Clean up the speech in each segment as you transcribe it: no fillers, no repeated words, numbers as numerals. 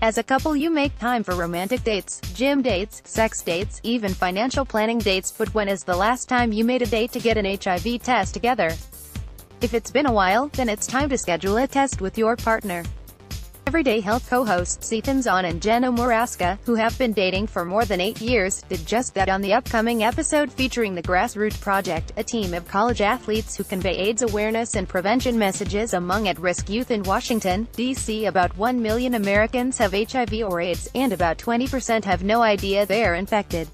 As a couple you make time for romantic dates, gym dates, sex dates, even financial planning dates, but when is the last time you made a date to get an HIV test together? If it's been a while, then it's time to schedule a test with your partner. Everyday Health co-hosts Zohn and Jenna Morasca, who have been dating for more than 8 years, did just that on the upcoming episode featuring the Grassroots Project, a team of college athletes who convey AIDS awareness and prevention messages among at-risk youth in Washington, D.C. About 1 million Americans have HIV or AIDS, and about 20% have no idea they're infected.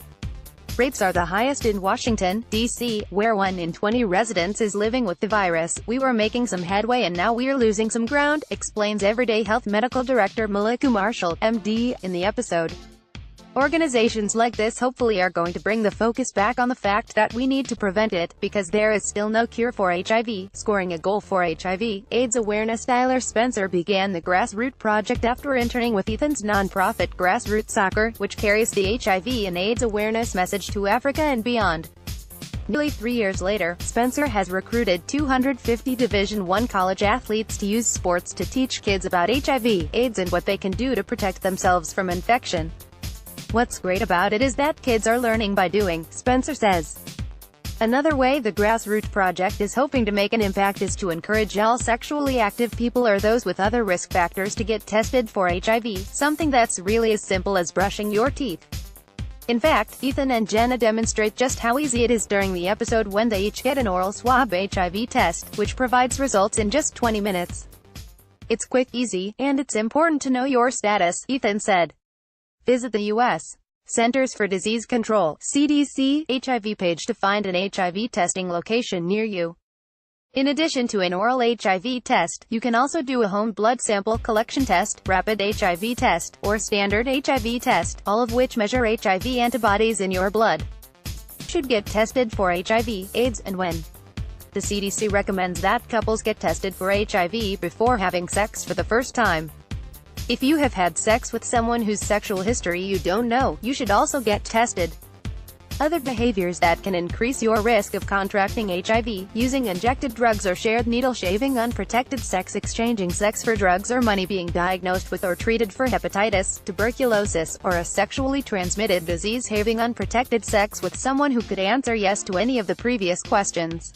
Rates are the highest in Washington, D.C., where 1 in 20 residents is living with the virus. We were making some headway and now we're losing some ground, explains Everyday Health Medical Director Malika Marshall, MD, in the episode. Organizations like this hopefully are going to bring the focus back on the fact that we need to prevent it, because there is still no cure for HIV. Scoring a goal for HIV, AIDS awareness. Tyler Spencer began the Grassroots Project after interning with Ethan's nonprofit Grassroots Soccer, which carries the HIV and AIDS awareness message to Africa and beyond. Nearly 3 years later, Spencer has recruited 250 Division I college athletes to use sports to teach kids about HIV, AIDS and what they can do to protect themselves from infection. What's great about it is that kids are learning by doing, Spencer says. Another way the Grassroots Project is hoping to make an impact is to encourage all sexually active people or those with other risk factors to get tested for HIV, something that's really as simple as brushing your teeth. In fact, Ethan and Jenna demonstrate just how easy it is during the episode when they each get an oral swab HIV test, which provides results in just 20 minutes. It's quick, easy, and it's important to know your status, Ethan said. Visit the U.S. Centers for Disease Control (CDC) HIV page to find an HIV testing location near you. In addition to an oral HIV test, you can also do a home blood sample collection test, rapid HIV test, or standard HIV test, all of which measure HIV antibodies in your blood. You should get tested for HIV, AIDS, and when. The CDC recommends that couples get tested for HIV before having sex for the first time. If you have had sex with someone whose sexual history you don't know, you should also get tested. Other behaviors that can increase your risk of contracting HIV: using injected drugs or shared needle, shaving, unprotected sex, exchanging sex for drugs or money, being diagnosed with or treated for hepatitis, tuberculosis, or a sexually transmitted disease, having unprotected sex with someone who could answer yes to any of the previous questions.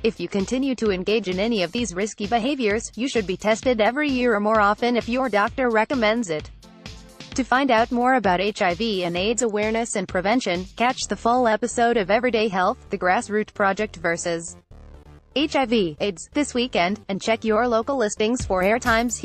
If you continue to engage in any of these risky behaviors, you should be tested every year or more often if your doctor recommends it. To find out more about HIV and AIDS awareness and prevention, catch the full episode of Everyday Health, the Grassroots Project vs. HIV/AIDS, this weekend, and check your local listings for airtimes.